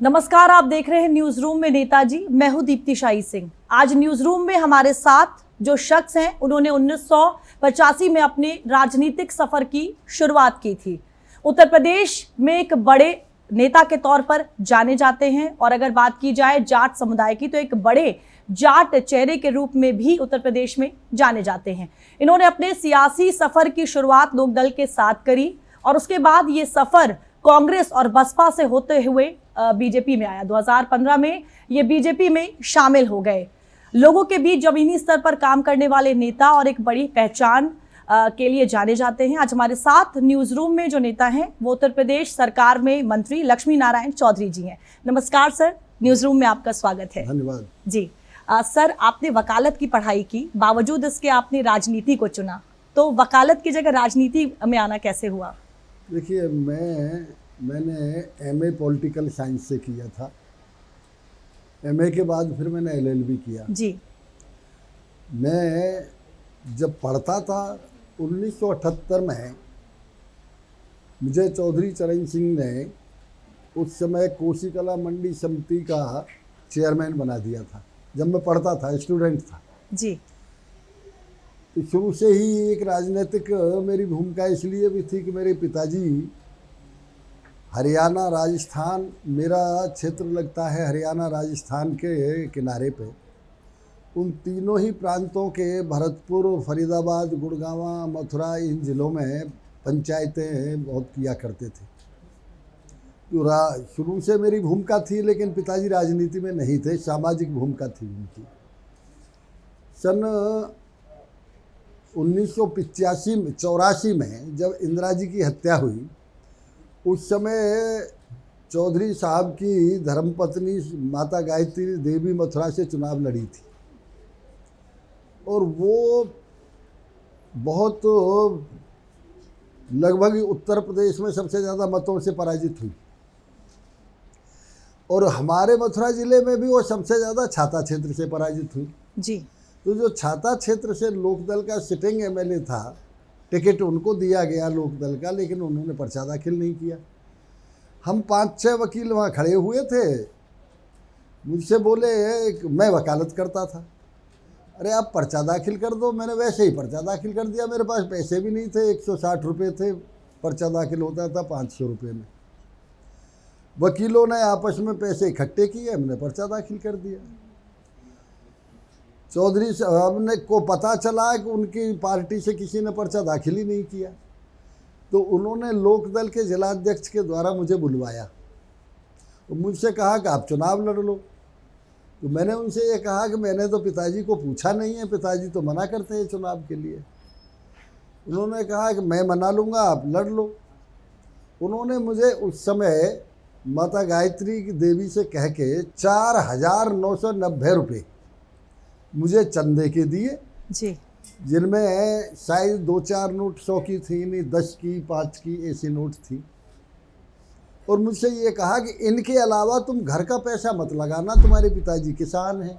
नमस्कार, आप देख रहे हैं न्यूज रूम में नेताजी। मैं हूं दीप्ति शाही सिंह। आज न्यूज रूम में हमारे साथ जो शख्स हैं, उन्होंने 1985 में अपने राजनीतिक सफर की शुरुआत की थी। उत्तर प्रदेश में एक बड़े नेता के तौर पर जाने जाते हैं और अगर बात की जाए जाट समुदाय की तो एक बड़े जाट चेहरे के रूप में भी उत्तर प्रदेश में जाने जाते हैं। इन्होंने अपने सियासी सफर की शुरुआत लोकदल के साथ करी और उसके बाद ये सफर कांग्रेस और बसपा से होते हुए बीजेपी में आया। 2015 में ये बीजेपी में शामिल हो गए। लोगों के बीच जमीनी स्तर पर काम करने वाले नेता और एक बड़ी पहचान के लिए जाने जाते हैं। आज हमारे साथ न्यूज रूम में जो नेता हैं वो उत्तर प्रदेश सरकार में मंत्री लक्ष्मी नारायण चौधरी जी हैं। नमस्कार सर, न्यूज रूम में आपका स्वागत है। धन्यवाद जी। सर, आपने वकालत की पढ़ाई की, बावजूद इसके आपने राजनीति को चुना, तो वकालत की जगह राजनीति में आना कैसे हुआ? देखिए, मैंने एमए पॉलिटिकल साइंस से किया था। एमए के बाद फिर मैंने एलएलबी किया जी। मैं जब पढ़ता था 1978 में मुझे चौधरी चरण सिंह ने उस समय कोसीकला मंडी समिति का चेयरमैन बना दिया था। जब मैं पढ़ता था, स्टूडेंट था जी। तो शुरू से ही एक राजनीतिक मेरी भूमिका इसलिए भी थी कि मेरे पिताजी हरियाणा राजस्थान, मेरा क्षेत्र लगता है हरियाणा राजस्थान के किनारे पे, उन तीनों ही प्रांतों के भरतपुर, फरीदाबाद, गुड़गांव, मथुरा, इन ज़िलों में पंचायतें बहुत किया करते थे। तो शुरू से मेरी भूमिका थी, लेकिन पिताजी राजनीति में नहीं थे, सामाजिक भूमिका थी उनकी। सन 1984 में जब इंदिरा जी की हत्या हुई, उस समय चौधरी साहब की धर्मपत्नी माता गायत्री देवी मथुरा से चुनाव लड़ी थी और वो बहुत लगभग उत्तर प्रदेश में सबसे ज़्यादा मतों से पराजित हुई और हमारे मथुरा ज़िले में भी वो सबसे ज़्यादा छाता क्षेत्र से पराजित हुई जी। तो जो छाता क्षेत्र से लोकदल का सिटिंग एमएलए था, टिकट उनको दिया गया लोकदल का, लेकिन उन्होंने पर्चा दाखिल नहीं किया। हम 5-6 वकील वहाँ खड़े हुए थे, मुझसे बोले, मैं वकालत करता था, अरे आप पर्चा दाखिल कर दो। मैंने वैसे ही पर्चा दाखिल कर दिया। मेरे पास पैसे भी नहीं थे, 160 रुपये थे, पर्चा दाखिल होता था 500 रुपये में। वकीलों ने आपस में पैसे इकट्ठे किए, हमने पर्चा दाखिल कर दिया। चौधरी साहब ने को पता चला कि उनकी पार्टी से किसी ने पर्चा दाखिल ही नहीं किया, तो उन्होंने लोकदल के जिलाध्यक्ष के द्वारा मुझे बुलवाया और मुझसे कहा कि आप चुनाव लड़ लो। तो मैंने उनसे ये कहा कि मैंने तो पिताजी को पूछा नहीं है, पिताजी तो मना करते हैं चुनाव के लिए। उन्होंने कहा कि मैं मना लूँगा, आप लड़ लो। उन्होंने मुझे उस समय माता गायत्री की देवी से कह के 4,990 रुपये मुझे चंदे के दिए जी, जिनमें शायद 2-4 नोट 100 की थी, नहीं 10 की, 5 की, ऐसी नोट थी। और मुझसे ये कहा कि इनके अलावा तुम घर का पैसा मत लगाना, तुम्हारे पिताजी किसान हैं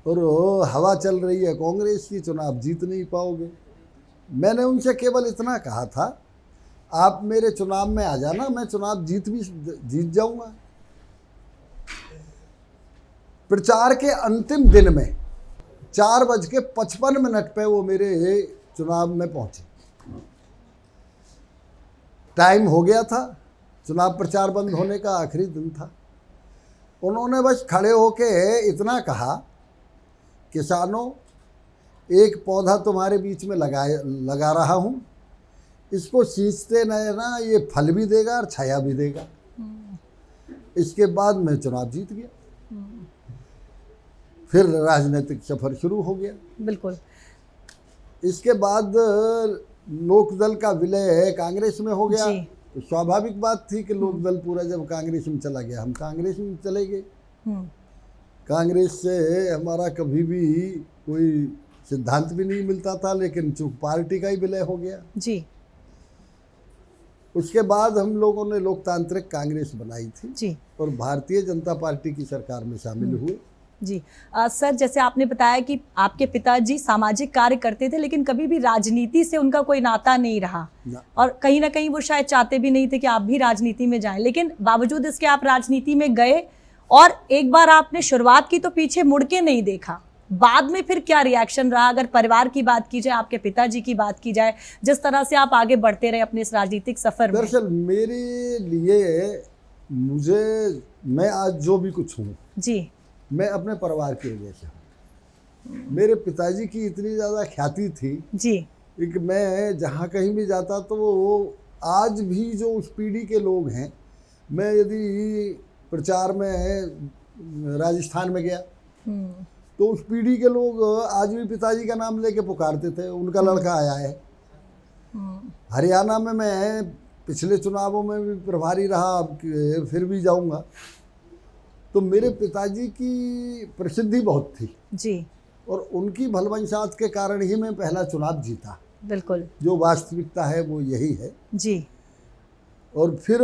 और हवा चल रही है कांग्रेस की, चुनाव जीत नहीं पाओगे। मैंने उनसे केवल इतना कहा था, आप मेरे चुनाव में आ जाना, मैं चुनाव जीत जाऊंगा। प्रचार के अंतिम दिन में 4:55 पे वो मेरे चुनाव में पहुंचे। टाइम हो गया था, चुनाव प्रचार बंद होने का आखिरी दिन था। उन्होंने बस खड़े होके इतना कहा, किसानों, एक पौधा तुम्हारे बीच में लगा रहा हूँ, इसको सींचते रहना, ये फल भी देगा और छाया भी देगा। इसके बाद मैं चुनाव जीत गया। फिर राजनीतिक सफर शुरू हो गया। बिल्कुल। इसके बाद लोकदल का विलय कांग्रेस में हो गया, तो स्वाभाविक बात थी कि लोकदल पूरा जब कांग्रेस में चला गया, हम कांग्रेस में चले गए। कांग्रेस से हमारा कभी भी कोई सिद्धांत भी नहीं मिलता था, लेकिन चूंकि पार्टी का ही विलय हो गया जी। उसके बाद हम लोगों ने लोकतांत्रिक कांग्रेस बनाई थी जी और भारतीय जनता पार्टी की सरकार में शामिल हुए। जी सर, जैसे आपने बताया कि आपके पिताजी सामाजिक कार्य करते थे, लेकिन कभी भी राजनीति से उनका कोई नाता नहीं रहा ना। और कहीं ना कहीं वो शायद चाहते भी नहीं थे कि आप भी राजनीति में जाएं, लेकिन बावजूद इसके आप राजनीति में गए और एक बार आपने शुरुआत की तो पीछे मुड़ के नहीं देखा। बाद में फिर क्या रिएक्शन रहा? अगर परिवार की बात की जाए, आपके पिताजी की बात की जाए, जिस तरह से आप आगे बढ़ते रहे अपने इस राजनीतिक सफर में। दरअसल मेरे लिए मैं आज जो भी कुछ हूँ जी मैं अपने परिवार की वजह से हूँ। मेरे पिताजी की इतनी ज़्यादा ख्याति थी जी कि मैं जहाँ कहीं भी जाता तो वो आज भी जो उस पीढ़ी के लोग हैं, मैं यदि प्रचार में राजस्थान में गया तो उस पीढ़ी के लोग आज भी पिताजी का नाम लेके पुकारते थे, उनका लड़का आया है। हरियाणा में मैं पिछले चुनावों में भी प्रभारी रहा, अब फिर भी जाऊंगा। तो मेरे पिताजी की प्रसिद्धि बहुत थी जी, और उनकी भलवंशात के कारण ही मैं पहला चुनाव जीता। बिल्कुल। जो वास्तविकता है वो यही है। जी और फिर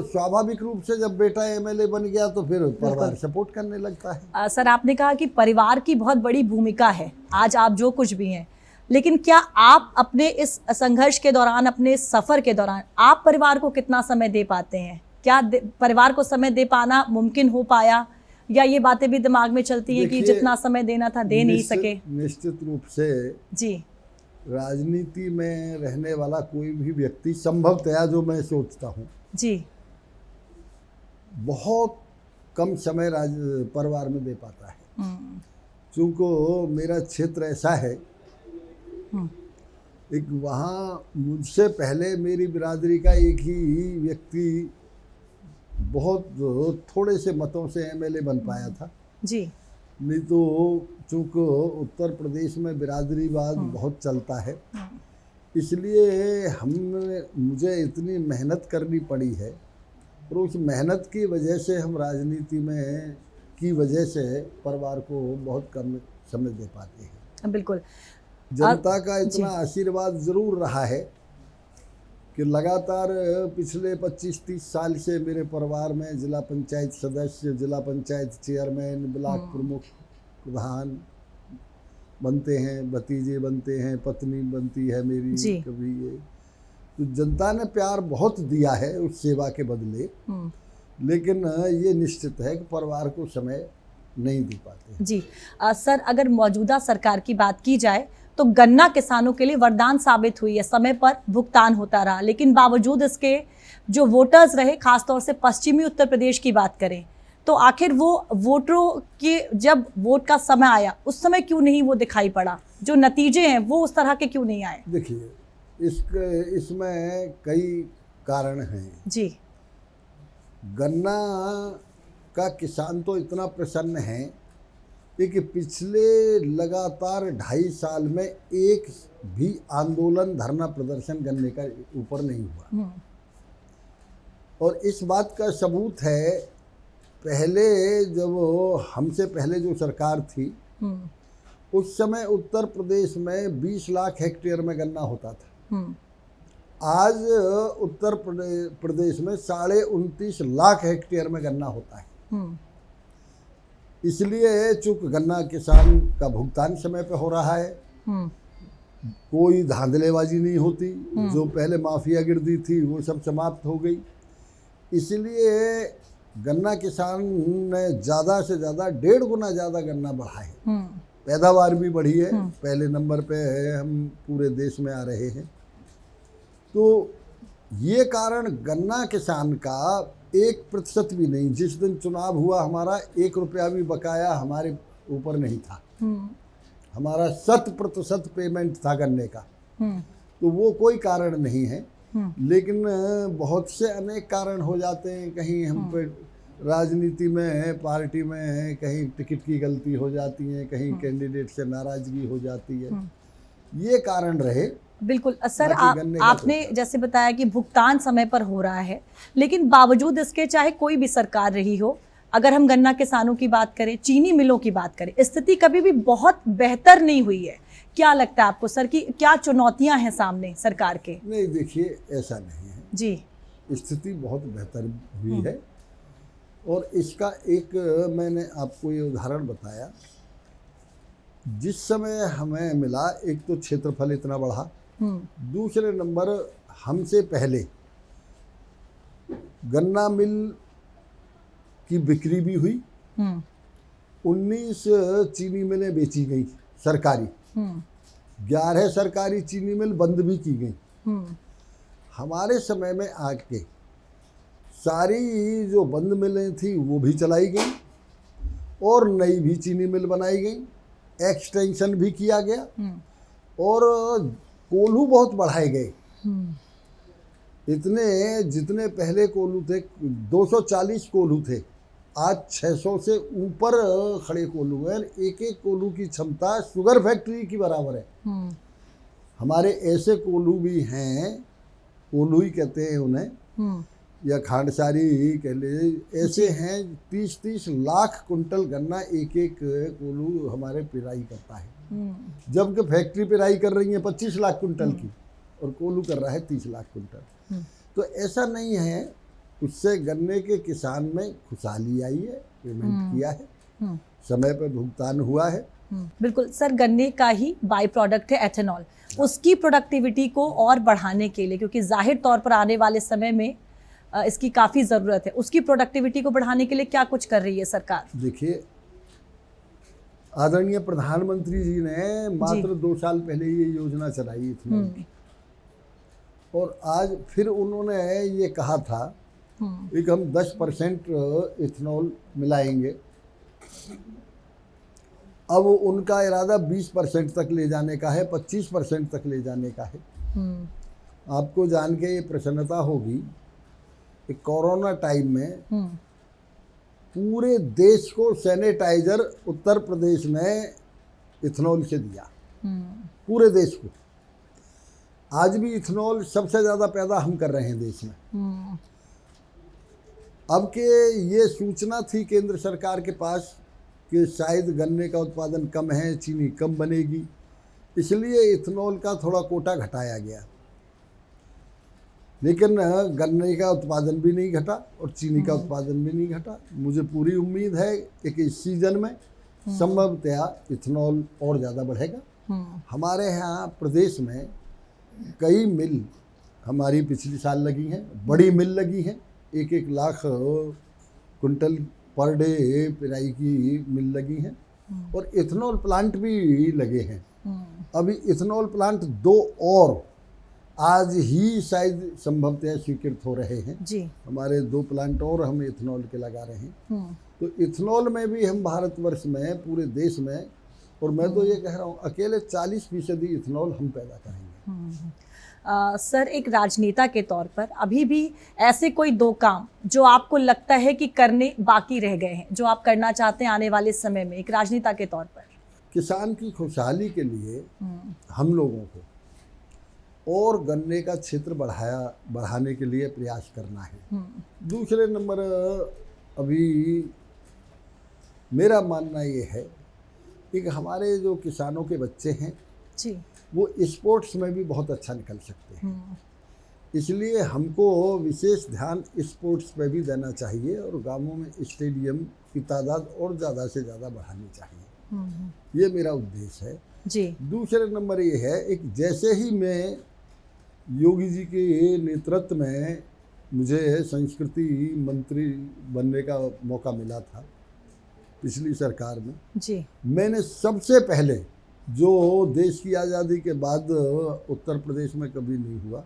स्वाभाविक रूप से जब बेटा एमएलए बन गया तो फिर परिवार सपोर्ट करने लगता है। सर, आपने कहा कि परिवार की बहुत बड़ी भूमिका है आज आप जो कुछ भी हैं, लेकिन क्या आप अपने इस संघर्ष के दौरान, अपने इस सफर के दौरान, आप परिवार को कितना समय दे पाते हैं? क्या परिवार को समय दे पाना मुमकिन हो पाया, या ये बातें भी दिमाग में चलती हैं कि जितना समय देना था दे नहीं सके? निश्चित रूप से जी, राजनीति में रहने वाला कोई भी व्यक्ति संभवतया, जो मैं सोचता हूँ, जी, बहुत कम समय परिवार में दे पाता है। चूँकि मेरा क्षेत्र ऐसा है, एक वहाँ मुझसे पहले मेरी बिरादरी का एक ही व्यक्ति बहुत थोड़े से मतों से एमएलए बन पाया था। जी, नहीं तो चूँकि उत्तर प्रदेश में बिरादरीवाद बहुत चलता है, इसलिए मुझे इतनी मेहनत करनी पड़ी है और उस मेहनत की वजह से हम राजनीति में की वजह से परिवार को बहुत कम समय दे पाते हैं। बिल्कुल। जनता का इतना आशीर्वाद ज़रूर रहा है कि लगातार पिछले 25-30 साल से मेरे परिवार में जिला पंचायत सदस्य, जिला पंचायत चेयरमैन, ब्लॉक प्रमुख, प्रधान बनते हैं, भतीजे बनते हैं, पत्नी बनती है मेरी कभी। ये तो जनता ने प्यार बहुत दिया है उस सेवा के बदले, लेकिन ये निश्चित है कि परिवार को समय नहीं दे पाते। जी सर, अगर मौजूदा सरकार की बात की जाए तो गन्ना किसानों के लिए वरदान साबित हुई है, समय पर भुगतान होता रहा, लेकिन बावजूद इसके जो वोटर्स रहे, खासतौर से पश्चिमी उत्तर प्रदेश की बात करें, तो आखिर वो वोटरों के जब वोट का समय आया उस समय क्यों नहीं वो दिखाई पड़ा? जो नतीजे हैं वो उस तरह के क्यों नहीं आए? देखिए, इसमें कई कारण हैं। जी, गन्ना का किसान तो इतना प्रसन्न है कि पिछले लगातार 2.5 साल में एक भी आंदोलन, धरना, प्रदर्शन गन्ने का ऊपर नहीं हुआ। और इस बात का सबूत है, पहले जब हमसे पहले जो सरकार थी उस समय उत्तर प्रदेश में 20 लाख हेक्टेयर में गन्ना होता था। आज उत्तर प्रदेश में 29.5 लाख हेक्टेयर में गन्ना होता है। इसलिए चूंकि गन्ना किसान का भुगतान समय पे हो रहा है, कोई धांधलेबाजी नहीं होती, जो पहले माफियागिर्दी थी वो सब समाप्त हो गई। इसलिए गन्ना किसान ने ज़्यादा से ज़्यादा 1.5 गुना ज़्यादा गन्ना बढ़ा है। पैदावार भी बढ़ी है, पहले नंबर पे है, हम पूरे देश में आ रहे हैं। तो ये कारण गन्ना किसान का 1% भी नहीं, जिस दिन चुनाव हुआ हमारा 1 रुपया भी बकाया हमारे ऊपर नहीं था। हमारा 100% पेमेंट था गन्ने का। तो वो कोई कारण नहीं है, लेकिन बहुत से अनेक कारण हो जाते हैं। कहीं हम पे राजनीति में है, पार्टी में है, कहीं टिकट की गलती हो जाती है, कहीं कैंडिडेट से नाराजगी हो जाती है, ये कारण रहे। बिल्कुल सर, आपने जैसे बताया कि भुगतान समय पर हो रहा है, लेकिन बावजूद इसके चाहे कोई भी सरकार रही हो, अगर हम गन्ना किसानों की बात करें, चीनी मिलों की बात करें, स्थिति कभी भी बहुत बेहतर नहीं हुई है। क्या लगता है आपको सर कि क्या चुनौतियां हैं सामने सरकार के? नहीं, देखिए, ऐसा नहीं है जी, स्थिति बहुत बेहतर हुई है और इसका एक मैंने आपको ये उदाहरण बताया, जिस समय हमें मिला, एक तो क्षेत्रफल इतना बढ़ा, दूसरे नंबर हमसे पहले गन्ना मिल की बिक्री भी हुई, 19 चीनी मिलें बेची गई सरकारी, 11 सरकारी चीनी मिल बंद भी की गई। हमारे समय में आके सारी जो बंद मिलें थी वो भी चलाई गई और नई भी चीनी मिल बनाई गई, एक्सटेंशन भी किया गया और कोल्हू बहुत बढ़ाए गए। इतने जितने पहले कोल्हू थे 240 कोल्हू थे, आज 600 से ऊपर खड़े कोल्हू हैं। एक एक कोल्हू की क्षमता शुगर फैक्ट्री की बराबर है। हमारे ऐसे कोल्हू भी हैं, कोल्हू ही कहते हैं उन्हें, या खांडसारी ही कह लीजिए, ऐसे हैं 30-30 लाख कुंटल गन्ना एक एक कोल्हू हमारे पिराई करता है, जबकि फैक्ट्री पिराई कर रही है 25 लाख कुंटल की और कोल्हू कर रहा है 30 लाख कुंटल। तो ऐसा नहीं है, उससे गन्ने के किसान में खुशहाली आई है, पेमेंट किया है, समय पर भुगतान हुआ है। बिल्कुल सर, गन्ने का ही बाई प्रोडक्ट है एथेनॉल, उसकी प्रोडक्टिविटी को और बढ़ाने के लिए, क्योंकि जाहिर तौर पर आने वाले समय में इसकी काफ़ी ज़रूरत है, उसकी प्रोडक्टिविटी को बढ़ाने के लिए क्या कुछ कर रही है सरकार? देखिए, आदरणीय प्रधानमंत्री जी ने मात्र 2 साल पहले ये योजना चलाई इथेनॉल की, और आज फिर उन्होंने ये कहा था कि हम 10% इथेनॉल मिलाएंगे। अब उनका इरादा 20% तक ले जाने का है, 25% तक ले जाने का है। आपको जान के ये प्रसन्नता होगी कि कोरोना टाइम में पूरे देश को सैनिटाइजर उत्तर प्रदेश ने इथेनॉल से दिया, पूरे देश को। आज भी इथेनॉल सबसे ज़्यादा पैदा हम कर रहे हैं देश में। अब के ये सूचना थी केंद्र सरकार के पास कि शायद गन्ने का उत्पादन कम है, चीनी कम बनेगी, इसलिए इथेनॉल का थोड़ा कोटा घटाया गया, लेकिन गन्ने का उत्पादन भी नहीं घटा और चीनी का उत्पादन भी नहीं घटा। मुझे पूरी उम्मीद है कि इस सीजन में संभवतया इथेनॉल और ज़्यादा बढ़ेगा। हमारे यहाँ प्रदेश में कई मिल हमारी पिछले साल लगी हैं, बड़ी मिल लगी हैं, 1-1 लाख कुंटल पर डे पिराई की मिल लगी हैं, और इथेनॉल प्लांट भी लगे हैं। अभी इथेनॉल प्लांट 2 और आज ही शायद संभवतः स्वीकृत हो रहे हैं जी। हमारे 2 प्लांट और हम इथेनॉल के लगा रहे हैं। तो इथेनॉल में भी हम भारतवर्ष में, पूरे देश में, और मैं तो ये कह रहा हूँ अकेले 40% इथेनॉल हम पैदा करेंगे। सर, एक राजनेता के तौर पर अभी भी ऐसे कोई 2 काम जो आपको लगता है कि करने बाकी रह गए हैं, जो आप करना चाहते हैं आने वाले समय में एक राजनेता के तौर पर? किसान की खुशहाली के लिए हम लोगों को और गन्ने का क्षेत्र बढ़ाने के लिए प्रयास करना है। दूसरे नंबर, अभी मेरा मानना ये है कि हमारे जो किसानों के बच्चे हैं जी, वो स्पोर्ट्स में भी बहुत अच्छा निकल सकते हैं, इसलिए हमको विशेष ध्यान स्पोर्ट्स पे भी देना चाहिए और गांवों में स्टेडियम की तादाद और ज़्यादा से ज़्यादा बढ़ानी चाहिए। ये मेरा उद्देश्य है जी। दूसरे नंबर ये है, एक जैसे ही मैं योगी जी के नेतृत्व में मुझे संस्कृति मंत्री बनने का मौका मिला था पिछली सरकार में जी, मैंने सबसे पहले, जो देश की आज़ादी के बाद उत्तर प्रदेश में कभी नहीं हुआ,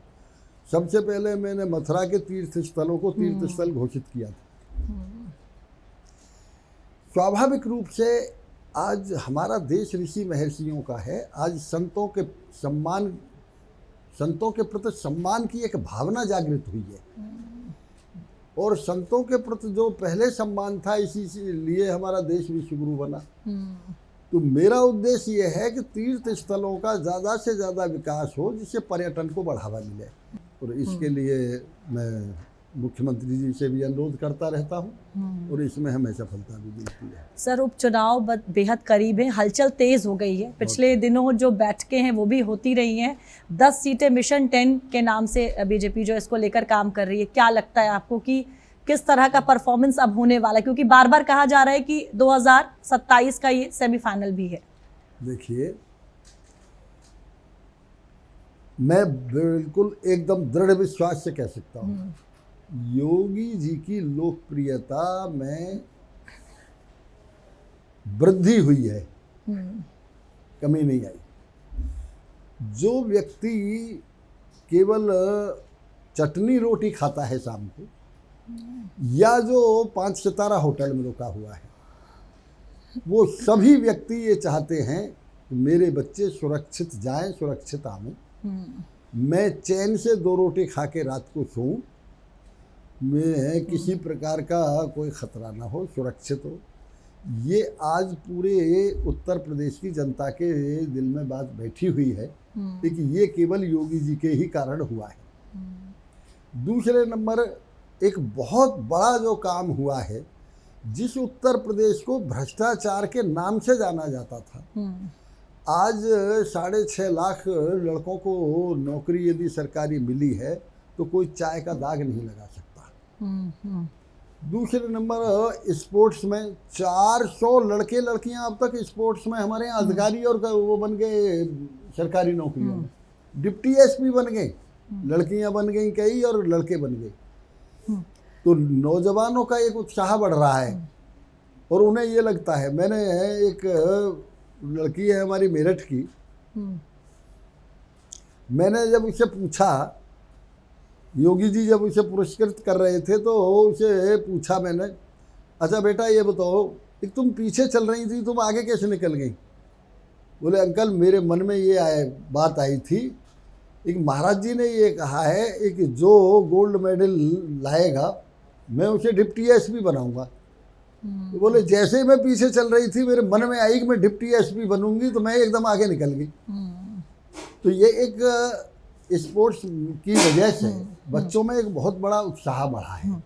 सबसे पहले मैंने मथुरा के तीर्थ स्थलों को तीर्थ स्थल घोषित किया था। स्वाभाविक रूप से आज हमारा देश ऋषि महर्षियों का है। आज संतों के प्रति सम्मान की एक भावना जागृत हुई है, और संतों के प्रति जो पहले सम्मान था, इसी लिए हमारा देश विश्वगुरु बना। तो मेरा उद्देश्य ये है कि तीर्थ स्थलों का ज़्यादा से ज़्यादा विकास हो, जिससे पर्यटन को बढ़ावा मिले, और इसके लिए मैं मुख्यमंत्री जी से भी अनुरोध करता रहता हूँ, और इसमें हमें सफलता भी मिलती है। सर, उपचुनाव बेहद करीब है, हलचल तेज हो गई है। पिछले दिनों जो बैठकें हैं वो भी होती रही हैं। 10 सीटें मिशन 10 के नाम से बीजेपी जो इसको लेकर काम कर रही है, क्या लगता है आपको कि किस तरह का परफॉर्मेंस अब होने वाला है, क्योंकि बार बार कहा जा रहा है कि 2027 का ये सेमीफाइनल भी है। देखिए, मैं बिल्कुल एकदम दृढ़ विश्वास से कह सकता हूँ, योगी जी की लोकप्रियता में वृद्धि हुई है, कमी नहीं आई। जो व्यक्ति केवल चटनी रोटी खाता है शाम को, या जो 5 सितारा होटल में रुका हुआ है, वो सभी व्यक्ति ये चाहते हैं कि मेरे बच्चे सुरक्षित जाएं, सुरक्षित आवें, मैं चैन से 2 रोटी खा के रात को सोऊं, मैं किसी प्रकार का कोई खतरा ना हो, सुरक्षित हो। ये आज पूरे उत्तर प्रदेश की जनता के दिल में बात बैठी हुई है कि ये केवल योगी जी के ही कारण हुआ है। दूसरे नंबर, एक बहुत बड़ा जो काम हुआ है, जिस उत्तर प्रदेश को भ्रष्टाचार के नाम से जाना जाता था, आज 6.5 लाख लड़कों को नौकरी यदि सरकारी मिली है तो कोई चाय का दाग नहीं लगा सकता। दूसरे नंबर, स्पोर्ट्स में 400 लड़के लड़कियां अब तक स्पोर्ट्स में हमारे यहाँ अधिकारी और वो बन गए सरकारी नौकरियों में, डिप्टी एसपी बन गए, लड़कियां बन गई कई और लड़के बन गए। तो नौजवानों का एक उत्साह बढ़ रहा है और उन्हें ये लगता है, मैंने एक लड़की है हमारी मेरठ की, मैंने जब उससे पूछा, योगी जी जब उसे पुरस्कृत कर रहे थे तो उसे पूछा मैंने, अच्छा बेटा ये बताओ, एक तुम पीछे चल रही थी, तुम आगे कैसे निकल गई? बोले अंकल मेरे मन में ये बात आई थी, एक महाराज जी ने ये कहा है कि जो गोल्ड मेडल लाएगा मैं उसे डिप्टी एसपी बनाऊंगा। तो बोले जैसे ही मैं पीछे चल रही थी मेरे मन में आई कि मैं डिप्टी एसपी बनूंगी, तो मैं एकदम आगे निकल गई। तो ये एक स्पोर्ट्स की वजह से बच्चों में एक बहुत बड़ा उत्साह बढ़ा है।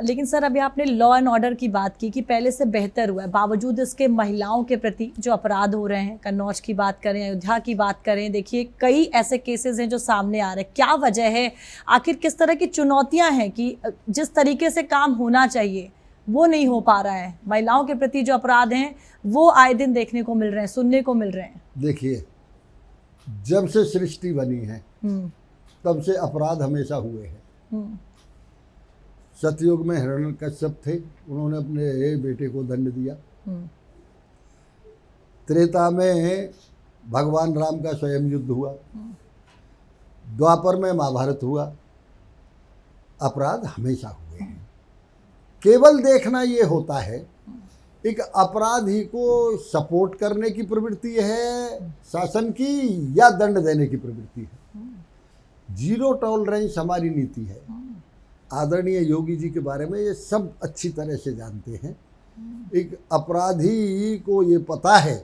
लेकिन सर अभी आपने लॉ एंड ऑर्डर की बात की कि पहले से बेहतर हुआ है, बावजूद इसके महिलाओं के प्रति जो अपराध हो रहे हैं, कन्नौज की बात करें, अयोध्या की बात करें, देखिए कई ऐसे केसेस हैं जो सामने आ रहे हैं। क्या वजह है, आखिर किस तरह की चुनौतियां हैं कि जिस तरीके से काम होना चाहिए वो नहीं हो पा रहा है? महिलाओं के प्रति जो अपराध हैं वो आए दिन देखने को मिल रहे हैं, सुनने को मिल रहे हैं। देखिए, जब से सृष्टि बनी है तब से अपराध हमेशा हुए हैं। सतयुग में हिरण्यकश्यप थे, उन्होंने अपने बेटे को दंड दिया। त्रेता में भगवान राम का स्वयं युद्ध हुआ, द्वापर में महाभारत हुआ। अपराध हमेशा हुए हैं। केवल देखना ये होता है, एक अपराधी को सपोर्ट करने की प्रवृत्ति है शासन की या दंड देने की प्रवृत्ति है। 0 टॉलरेंस हमारी नीति है। आदरणीय योगी जी के बारे में ये सब अच्छी तरह से जानते हैं। एक अपराधी को ये पता है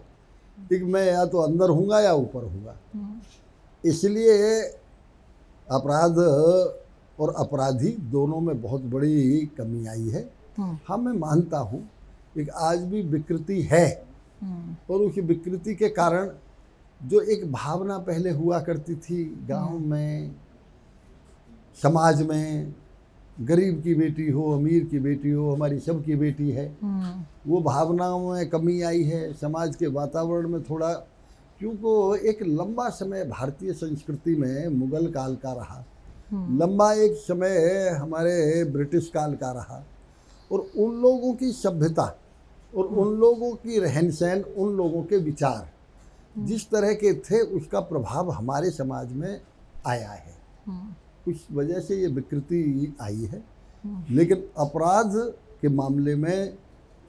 कि मैं या तो अंदर हूँगा या ऊपर हूँगा, इसलिए अपराध और अपराधी दोनों में बहुत बड़ी कमी आई है। हाँ, मैं मानता हूँ कि आज भी विकृति है और उस विकृति के कारण जो एक भावना पहले हुआ करती थी गांव में, समाज में, गरीब की बेटी हो, अमीर की बेटी हो, हमारी सबकी बेटी है, वो भावनाओं में कमी आई है। समाज के वातावरण में थोड़ा, क्योंकि एक लंबा समय भारतीय संस्कृति में मुगल काल का रहा, लंबा एक समय हमारे ब्रिटिश काल का रहा, और उन लोगों की सभ्यता और उन लोगों की रहन सहन, उन लोगों के विचार जिस तरह के थे, उसका प्रभाव हमारे समाज में आया है। उस वजह से ये विकृति आई है। लेकिन अपराध के मामले में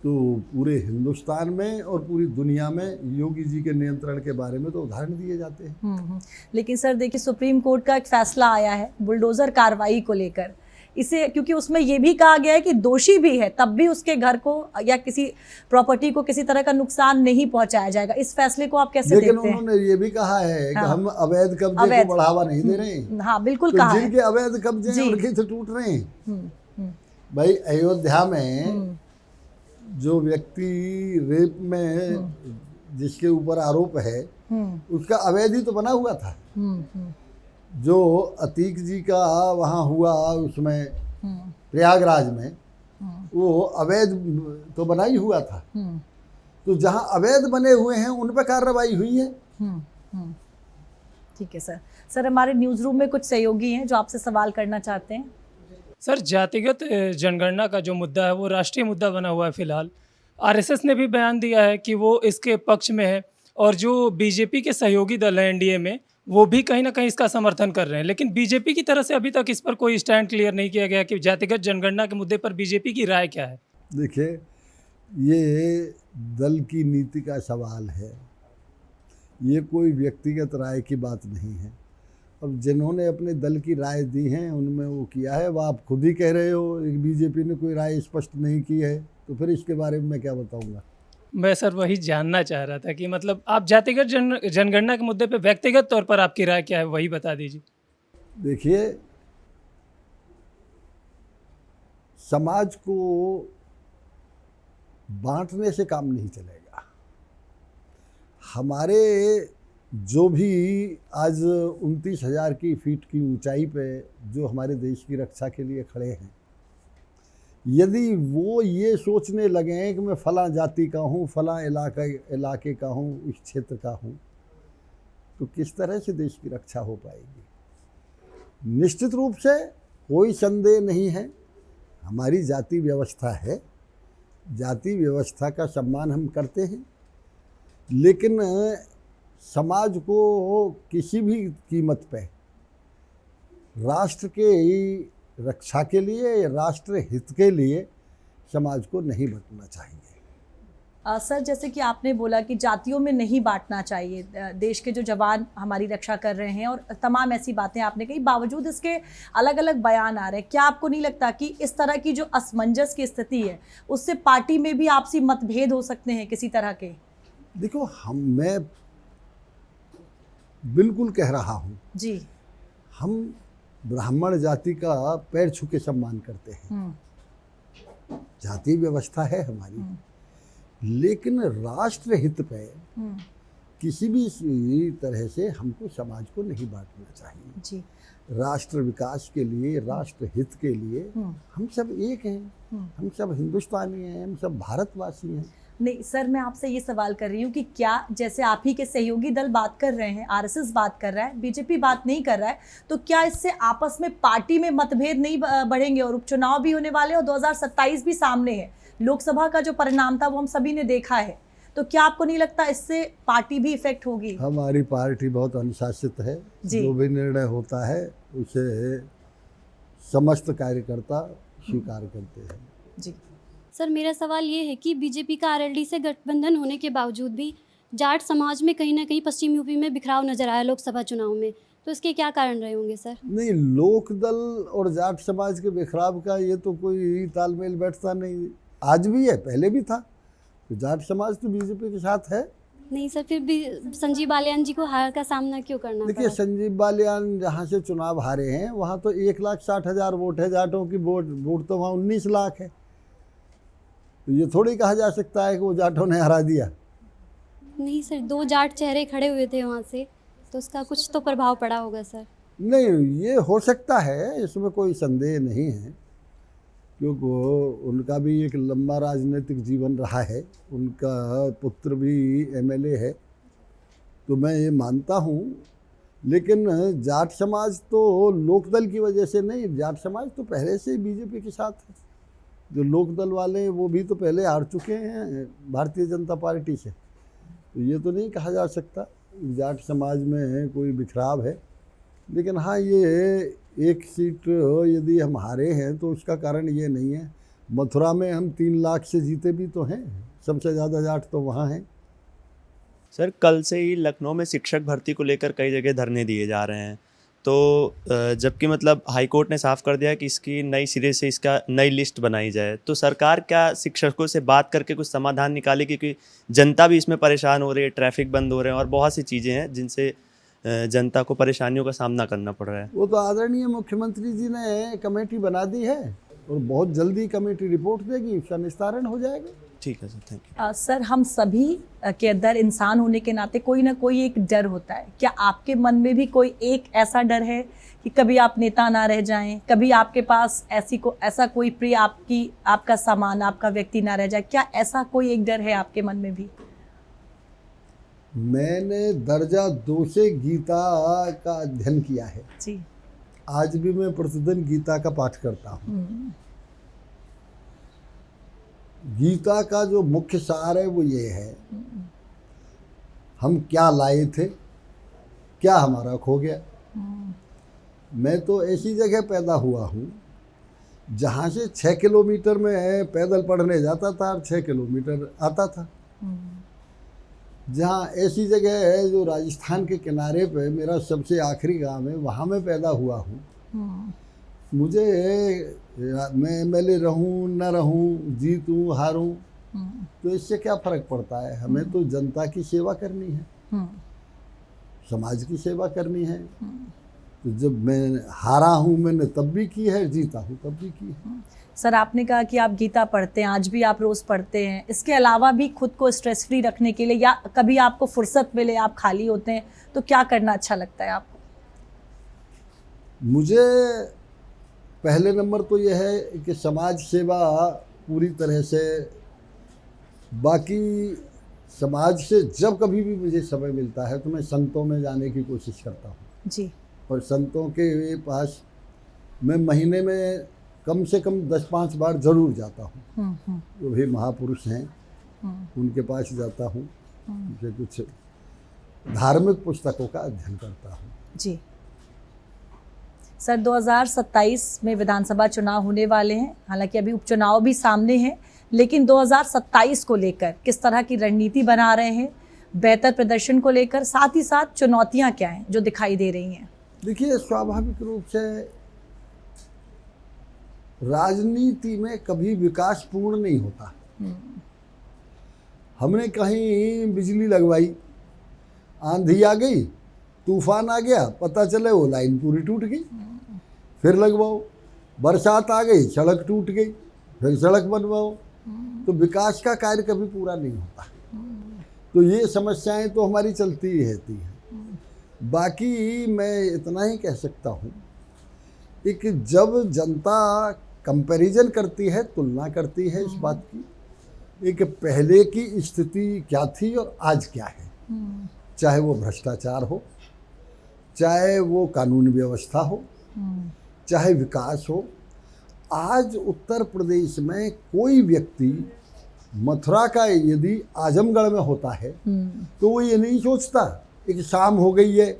तो पूरे हिंदुस्तान में और पूरी दुनिया में योगी जी के नियंत्रण के बारे में तो उदाहरण दिए जाते हैं। लेकिन सर देखिए, सुप्रीम कोर्ट का एक फैसला आया है बुलडोजर कार्रवाई को लेकर, इसे क्योंकि उसमें ये भी कहा गया है कि दोषी भी है तब भी उसके घर को या किसी प्रॉपर्टी को किसी तरह का नुकसान नहीं पहुंचाया जाएगा। इस फैसले को आप कैसे देखते हैं? लेकिन उन्होंने ये भी कहा है कि हम अवैध कब्जे को बढ़ावा नहीं दे रहे हैं। हाँ, बिल्कुल तो कहा जिनके अवैध कब्जे हैं उनके से टूट रहे हैं। भाई, अयोध्या में जो व्यक्ति रेप में जिसके ऊपर आरोप है, उसका अवैध ही तो बना हुआ था। जो अतीक जी का वहाँ हुआ, उसमें प्रयागराज में, वो अवैध तो बना ही हुआ था। तो जहाँ अवैध बने हुए हैं उन पर कार्रवाई हुई है। ठीक है सर। सर, हमारे न्यूज़ रूम में कुछ सहयोगी हैं जो आपसे सवाल करना चाहते हैं। सर, जातिगत जनगणना का जो मुद्दा है वो राष्ट्रीय मुद्दा बना हुआ है फिलहाल। आरएसएस ने भी बयान दिया है कि वो इसके पक्ष में है, और जो बीजेपी के सहयोगी दल हैं एनडीए में, वो भी कहीं ना कहीं इसका समर्थन कर रहे हैं। लेकिन बीजेपी की तरफ से अभी तक इस पर कोई स्टैंड क्लियर नहीं किया गया कि जातिगत जनगणना के मुद्दे पर बीजेपी की राय क्या है। देखिए, ये दल की नीति का सवाल है, ये कोई व्यक्तिगत राय की बात नहीं है। अब जिन्होंने अपने दल की राय दी है उनमें वो किया है। वह आप खुद ही कह रहे हो एक बीजेपी ने कोई राय स्पष्ट नहीं की है, तो फिर इसके बारे में मैं क्या बताऊंगा। मैं सर वही जानना चाह रहा था कि मतलब आप जातिगत जनगणना के मुद्दे पे व्यक्तिगत तौर पर आपकी राय क्या है, वही बता दीजिए। देखिए, समाज को बांटने से काम नहीं चलेगा। हमारे जो भी आज 29,000 की फीट की ऊंचाई पे जो हमारे देश की रक्षा के लिए खड़े हैं, यदि वो ये सोचने लगे हैं कि मैं फलां जाति का हूँ, फलां इलाके का हूँ, इस क्षेत्र का हूँ, तो किस तरह से देश की रक्षा हो पाएगी। निश्चित रूप से कोई संदेह नहीं है, हमारी जाति व्यवस्था है, जाति व्यवस्था का सम्मान हम करते हैं, लेकिन समाज को किसी भी कीमत पे राष्ट्र के रक्षा के लिए या राष्ट्र हित के लिए समाज को नहीं बांटना चाहिए। सर, जैसे कि आपने बोला कि जातियों में नहीं बांटना चाहिए, देश के जो जवान हमारी रक्षा कर रहे हैं और तमाम ऐसी बातें आपने कही, बावजूद इसके अलग अलग बयान आ रहे हैं। क्या आपको नहीं लगता कि इस तरह की जो असमंजस की स्थिति है उससे पार्टी में भी आपसी मतभेद हो सकते हैं किसी तरह के? देखो, मैं बिल्कुल कह रहा हूँ जी, हम ब्राह्मण जाति का पैर छू के सम्मान करते हैं, जाति व्यवस्था है हमारी, लेकिन राष्ट्र हित पे किसी भी तरह से हमको समाज को नहीं बांटना चाहिए। जी, राष्ट्र विकास के लिए, राष्ट्र हित के लिए हम सब एक हैं, हम सब हिंदुस्तानी हैं, हम सब भारतवासी हैं। नहीं सर, मैं आपसे ये सवाल कर रही हूँ कि क्या जैसे आप ही के सहयोगी दल बात कर रहे हैं, आरएसएस बात कर रहा है, बीजेपी बात नहीं कर रहा है, तो क्या इससे आपस में पार्टी में मतभेद नहीं बढ़ेंगे? और उपचुनाव भी होने वाले और 2027 भी सामने है, लोकसभा का जो परिणाम था वो हम सभी ने देखा है, तो क्या आपको नहीं लगता इससे पार्टी भी इफेक्ट होगी? हमारी पार्टी बहुत अनुशासित है, जो भी निर्णय होता है उसे समस्त कार्यकर्ता स्वीकार करते हैं। जी सर, मेरा सवाल ये है कि बीजेपी का आरएलडी से गठबंधन होने के बावजूद भी जाट समाज में कहीं ना कहीं पश्चिम यूपी में बिखराव नजर आया लोकसभा चुनाव में, तो इसके क्या कारण रहे होंगे सर? नहीं, लोकदल और जाट समाज के बिखराव का ये तो कोई तालमेल बैठता नहीं, आज भी है, पहले भी था। तो जाट समाज तो बीजेपी के साथ है। नहीं सर, फिर भी संजीव बालियान जी को हार का सामना क्यों करना देखिए, पड़ा? संजीव बालियान जहाँ से चुनाव हारे हैं वहाँ तो 1,60,000 वोट है, जाटों की वोट तो वहाँ 19 लाख है। तो ये थोड़ी कहा जा सकता है कि वो जाटों ने हरा दिया। नहीं सर, 2 जाट चेहरे खड़े हुए थे वहाँ से, तो उसका कुछ तो प्रभाव पड़ा होगा सर। नहीं, ये हो सकता है, इसमें कोई संदेह नहीं है, क्योंकि उनका भी एक लंबा राजनीतिक जीवन रहा है, उनका पुत्र भी एमएलए है, तो मैं ये मानता हूँ। लेकिन जाट समाज तो लोकदल की वजह से नहीं, जाट समाज तो पहले से ही बीजेपी के साथ है। जो लोकदल वाले वो भी तो पहले हार चुके हैं भारतीय जनता पार्टी से, तो ये तो नहीं कहा जा सकता जाट समाज में कोई बिखराव है। लेकिन हाँ, ये एक सीट यदि हम हारे हैं तो उसका कारण ये नहीं है, मथुरा में हम 3 लाख से जीते भी तो हैं, सबसे ज़्यादा जाट तो वहाँ हैं। सर, कल से ही लखनऊ में शिक्षक भर्ती को लेकर कई जगह धरने दिए जा रहे हैं, तो जबकि मतलब हाईकोर्ट ने साफ कर दिया कि इसकी नई सिरे से इसका नई लिस्ट बनाई जाए, तो सरकार क्या शिक्षकों से बात करके कुछ समाधान निकाले? क्योंकि जनता भी इसमें परेशान हो रही है, ट्रैफिक बंद हो रहे हैं और बहुत सी चीज़ें हैं जिनसे जनता को परेशानियों का सामना करना पड़ रहा है। वो तो आदरणीय मुख्यमंत्री जी ने कमेटी बना दी है और बहुत जल्दी कमेटी रिपोर्ट देगी, उसका निस्तारण हो जाएगा। ठीक है सर, थैंक यू। सर, हम सभी के अंदर इंसान होने के नाते कोई ना कोई एक डर होता है। क्या आपके मन में भी कोई एक ऐसा डर है कि कभी आप नेता ना रह जाएं, कभी आपके पास ऐसा कोई प्रिय आपका सामान, आपका व्यक्ति ना रह जाए? क्या ऐसा कोई एक डर है आपके मन में भी? मैंने दर्जा 2 से गीता का अध्ययन किया है जी। आज भी मैं प्रतिदिन गीता का पाठ करता हूँ। गीता का जो मुख्य सार है वो ये है, हम क्या लाए थे, क्या हमारा खो गया। मैं तो ऐसी जगह पैदा हुआ हूँ जहाँ से 6 किलोमीटर में पैदल पढ़ने जाता था और 6 किलोमीटर आता था। जहाँ ऐसी जगह है जो राजस्थान के किनारे पे मेरा सबसे आखिरी गांव है, वहाँ मैं पैदा हुआ हूँ। मुझे मैं रहूं न रहूं, जीतूं हारूं, तो इससे क्या फ़र्क पड़ता है। हमें तो जनता की सेवा करनी है, समाज की सेवा करनी है। तो जब मैं हारा हूँ मैंने तब भी की है, जीता हूँ तब भी की है। सर, आपने कहा कि आप गीता पढ़ते हैं, आज भी आप रोज़ पढ़ते हैं। इसके अलावा भी खुद को स्ट्रेस फ्री रखने के लिए या कभी आपको फुर्सत मिले, आप खाली होते हैं, तो क्या करना अच्छा लगता है आपको? मुझे पहले नंबर तो यह है कि समाज सेवा पूरी तरह से, बाकी समाज से जब कभी भी मुझे समय मिलता है तो मैं संतों में जाने की कोशिश करता हूँ जी। और संतों के पास मैं महीने में कम से कम 10-5 बार ज़रूर जाता हूँ। जो भी महापुरुष हैं उनके पास जाता हूँ, उनसे कुछ धार्मिक पुस्तकों का अध्ययन करता हूँ। जी सर, 2027 में विधानसभा चुनाव होने वाले हैं। हालांकि अभी उपचुनाव भी सामने हैं, लेकिन 2027 को लेकर किस तरह की रणनीति बना रहे हैं, बेहतर प्रदर्शन को लेकर, साथ ही साथ चुनौतियां क्या हैं जो दिखाई दे रही हैं? देखिए, स्वाभाविक रूप से राजनीति में कभी विकास पूर्ण नहीं होता। हमने कहीं बिजली लगवाई, आंधी आ गई, तूफान आ गया, पता चले वो लाइन पूरी टूट गई, फिर लगवाओ। बरसात आ गई, सड़क टूट गई, फिर सड़क बनवाओ। तो विकास का कार्य कभी पूरा नहीं होता। तो ये समस्याएं तो हमारी चलती ही रहती हैं। बाकी मैं इतना ही कह सकता हूँ कि जब जनता कंपैरिजन करती है, तुलना करती है इस बात की, एक पहले की स्थिति क्या थी और आज क्या है, चाहे वो भ्रष्टाचार हो, चाहे वो कानून व्यवस्था हो, चाहे विकास हो। आज उत्तर प्रदेश में कोई व्यक्ति मथुरा का यदि आजमगढ़ में होता है तो वो ये नहीं सोचता कि शाम हो गई है,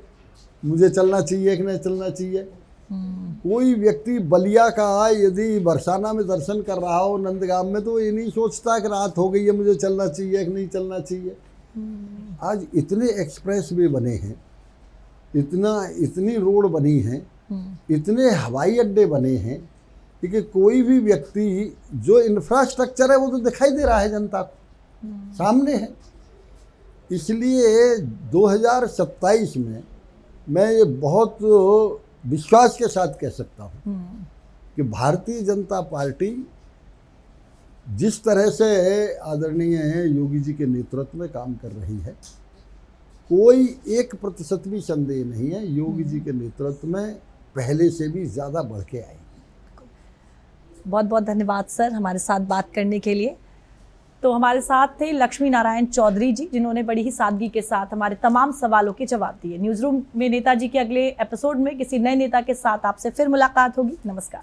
मुझे चलना चाहिए कि नहीं चलना चाहिए। कोई व्यक्ति बलिया का यदि बरसाना में दर्शन कर रहा हो, नंदगाम में, तो ये नहीं सोचता कि रात हो गई है, मुझे चलना चाहिए कि नहीं चलना चाहिए। आज इतने एक्सप्रेस वे बने हैं, इतनी रोड बनी हैं, इतने हवाई अड्डे बने हैं कि कोई भी व्यक्ति, जो इंफ्रास्ट्रक्चर है वो तो दिखाई दे रहा है जनता को, सामने है। इसलिए 2027 में मैं ये बहुत विश्वास के साथ कह सकता हूँ कि भारतीय जनता पार्टी जिस तरह से आदरणीय योगी जी के नेतृत्व में काम कर रही है, कोई 1% भी संदेह नहीं है, योगी जी के नेतृत्व में पहले से भी ज़्यादा बढ़ के आएगी। बहुत बहुत धन्यवाद सर हमारे साथ बात करने के लिए। तो हमारे साथ थे लक्ष्मी नारायण चौधरी जी, जिन्होंने बड़ी ही सादगी के साथ हमारे तमाम सवालों के जवाब दिए। न्यूज़ रूम में नेताजी के अगले एपिसोड में किसी नए नेता के साथ आपसे फिर मुलाकात होगी। नमस्कार।